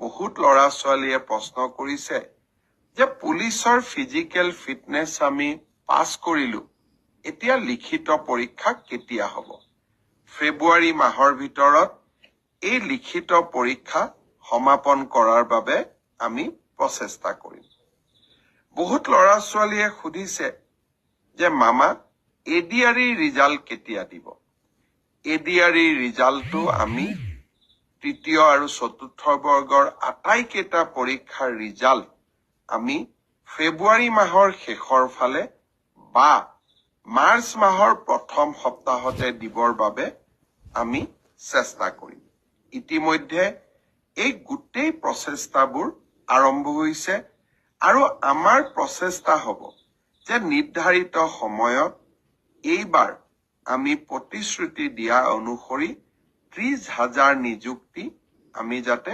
বহুত ল'ৰা ছোৱালীয়ে প্ৰশ্ন কৰিছে যে পুলিচৰ ফিজিকেল ফিটনেছ আমি পাছ কৰিলো, এতিয়া লিখিত পৰীক্ষা কেতিয়া হ'ব? ফেব্ৰুৱাৰী মাহৰ ভিতৰত এই লিখিত পৰীক্ষা সমাপন কৰাৰ বাবে আমি প্ৰচেষ্টা কৰিম। বহুত ল'ৰা ছোৱালীয়ে সুধিছে যে মামা এডিআৰইৰ ৰিজাল্ট কেতিয়া দিব? এডিআৰইৰ ৰিজাল্টটো আমি তৃতীয় আৰু চতুৰ্থ বৰ্গৰ আটাইকেইটা পৰীক্ষাৰ ৰিজাল্ট আমি ফেব্ৰুৱাৰী মাহৰ শেষৰ ফালে বা মাৰ্চ মাহৰ প্ৰথম সপ্তাহতে দিবৰ বাবে আমি চেষ্টা কৰিম। ইতিমধ্যে এই গোটেই প্ৰচেষ্টাবোৰ আৰম্ভ হৈছে আৰু আমাৰ প্ৰচেষ্টা হ'ব যে নিৰ্ধাৰিত সময়ত এইবাৰ আমি প্ৰতিশ্ৰুতি দিয়া অনুসৰি 30,000 নিযুক্তি আমি যাতে